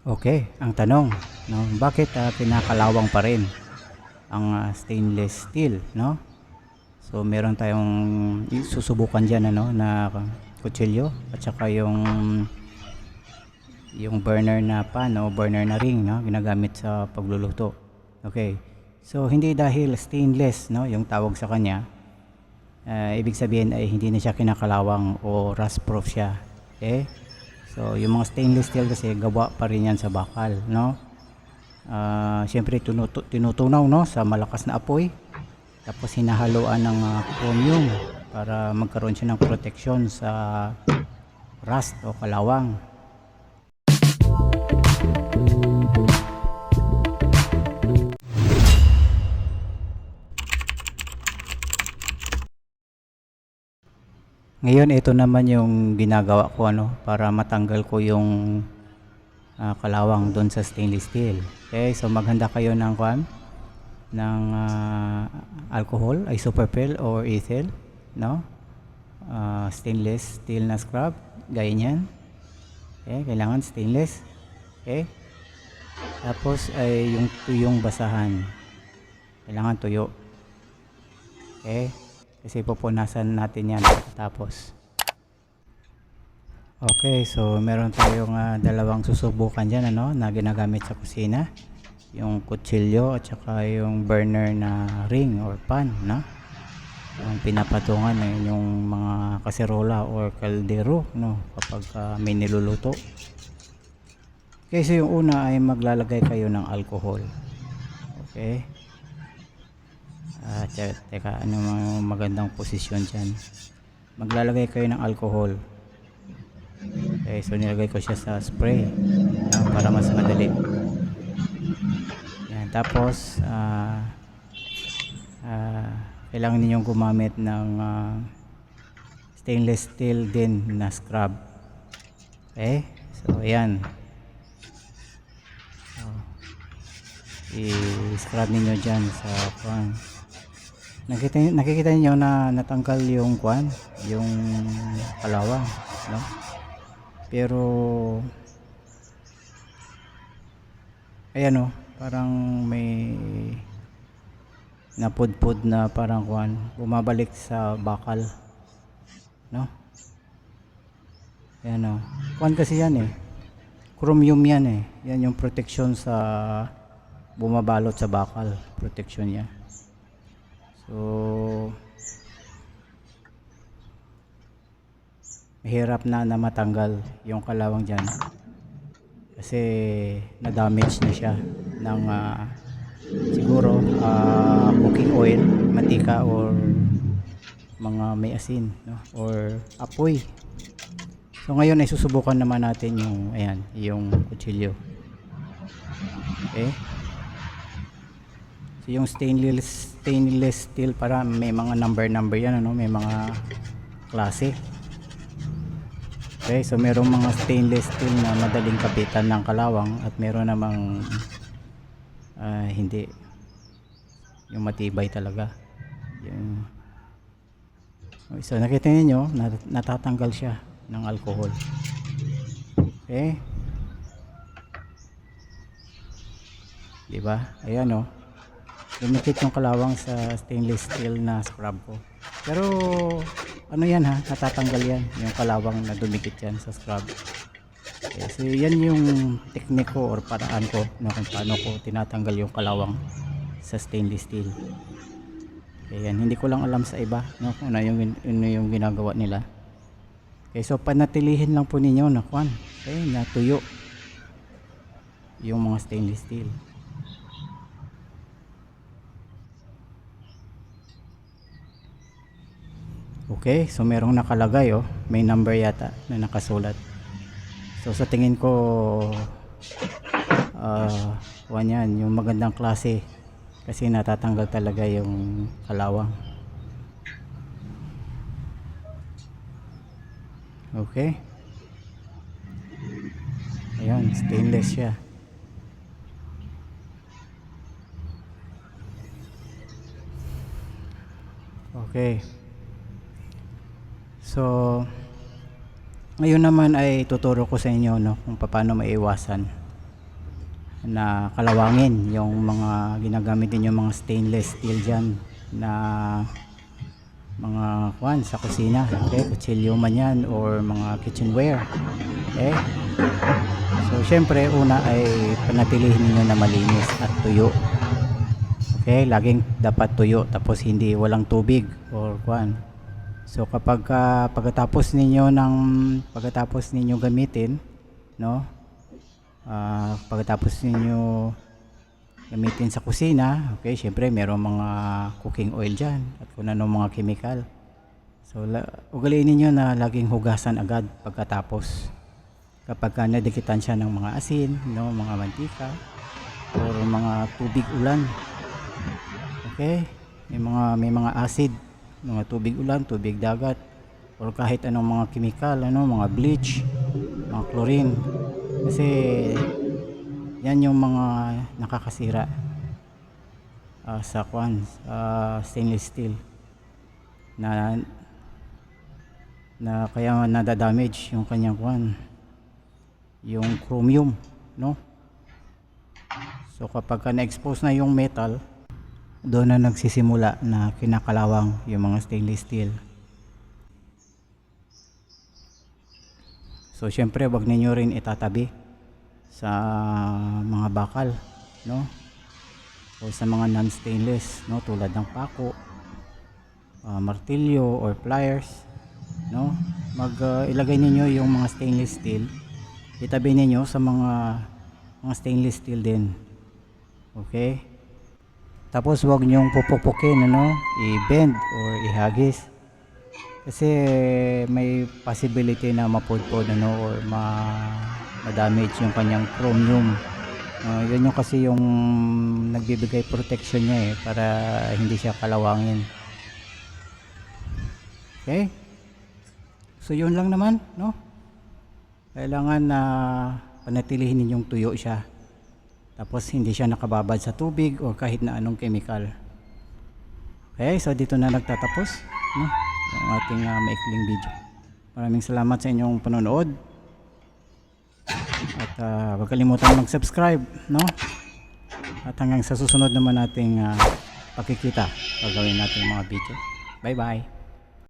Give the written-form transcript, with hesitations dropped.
Okay, ang tanong, no, bakit kinakalawang pa rin ang stainless steel, no? So meron tayong susubukan diyan ano na kutsilyo at saka yung burner na pan o burner na ring, no, ginagamit sa pagluluto. Okay. So hindi dahil stainless, no, yung tawag sa kanya, ibig sabihin ay hindi na siya kinakalawang o rust proof siya. Okay? So yung mga stainless steel kasi gawa pa rin yan sa bakal, no? Siyempre tinutunaw, no, sa malakas na apoy, tapos hinahaluan ng chromium para magkaroon siya ng proteksyon sa rust o kalawang. Ngayon ito naman yung ginagawa ko ano para matanggal ko yung kalawang doon sa stainless steel. Okay, so maghanda kayo ng alcohol, isopropyl or ethyl, no? Stainless steel na scrub, gaya niyan. Okay, kailangan stainless. Okay? Tapos ay yung tuyong basahan. Kailangan tuyo. Okay? Kasi pupunasan natin yan tapos. Okay, so meron tayong dalawang susubukan dyan ano, na ginagamit sa kusina. Yung kutsilyo at saka yung burner na ring or pan, no? Yung pinapatungan ng yung mga kaserola or kaldero, no, kapag may niluluto. Okay, so yung una ay maglalagay kayo ng alcohol. Okay. Teka, ano magandang posisyon dyan. Maglalagay kayo ng alcohol. Okay, so nilagay ko siya sa spray, no, para mas madali. Yan, tapos kailangan ninyong gumamit ng stainless steel din na scrub. Okay, so ayan, i-scrub ninyo dyan sa pan. Nakikita niyo na natanggal yung yung kalawang, no? Pero ayan oh, parang may napudpud na parang bumabalik sa bakal, no? Ayan oh. Kasi yan eh. Chromium yan eh. Yan yung protection sa bumabalot sa bakal, protection niya. So mahirap na matanggal yung kalawang dyan kasi na-damage na siya ng siguro cooking oil, mantika or mga may asin, no? Or apoy. So ngayon ay susubukan naman natin yung ayan, yung kutsilyo. Okay, so yung stainless steel, para may mga number yan ano, may mga klase. Okay, so merong mga stainless steel na madaling kapitan ng kalawang at meron namang hindi, yung matibay talaga yung, so nakita niyo natatanggal siya ng alcohol. Okay, diba? Ayan oh, lumikit yung kalawang sa stainless steel na scrub ko. Pero ano yan ha, natatanggal yan yung kalawang na dumikit yan sa scrub. Okay, so yan yung teknik ko or paraan ko, no, kung paano ko tinatanggal yung kalawang sa stainless steel. Okay, yan, hindi ko lang alam sa iba, no, kung ano yung ginagawa nila. Okay, so panatilihin lang po ninyo na okay, natuyo yung mga stainless steel. Okay, so merong nakalagay oh, may number yata na nakasulat. So sa tingin ko yan yung magandang klase kasi natatanggal talaga yung kalawang. Okay, ayan, stainless siya. Okay, so ngayon naman ay tuturo ko sa inyo, no, kung paano maiwasan na kalawangin yung mga ginagamit din yung mga stainless steel dyan na mga kwan sa kusina, okay, kutsilyo man yan or mga kitchenware, okay. So syempre una ay panatilihin niyo na malinis at tuyo, okay, laging dapat tuyo, tapos hindi walang tubig or kwan. So kapag pagkatapos ninyo gamitin, no, pagkatapos ninyo gamitin sa kusina, okay, syempre merong mga cooking oil dyan at kung ano mga chemical. So ugaliin ninyo na laging hugasan agad pagkatapos, kapag nadikitan siya ng mga asin, no, mga mantika or mga tubig ulan, okay, may mga acid, mga tubig ulan, tubig dagat or kahit anong mga chemical, ano, mga bleach, mga chlorine, kasi yan yung mga nakakasira sa stainless steel na kaya nadadamage yung kanyang yung chromium, no. So kapag na-expose na yung metal, doon na nagsisimula na kinakalawang yung mga stainless steel. So syempre wag ninyo rin itatabi sa mga bakal, no, o sa mga non-stainless, no, tulad ng pako, martilyo or pliers, no. Ilagay ninyo yung mga stainless steel, itabi ninyo sa mga stainless steel din, okay. Tapos wag nyong pupupukin, ano, i-bend or ihagis, kasi may possibility na mapudpod, ano, or ma-damage yung kanyang chromium. Yun yung kasi yung nagbibigay protection niya para hindi siya kalawangin. Okay? So yun lang naman, no? Kailangan na panatilihin ninyong tuyo siya. Tapos hindi siya nakababad sa tubig o kahit na anong chemical. Okay, so dito na nagtatapos, no, yung ating maikling video. Maraming salamat sa inyong panonood. At huwag kalimutan mag-subscribe, no? At hanggang sa susunod naman nating pakikita, gagawin natin mga video. Bye bye.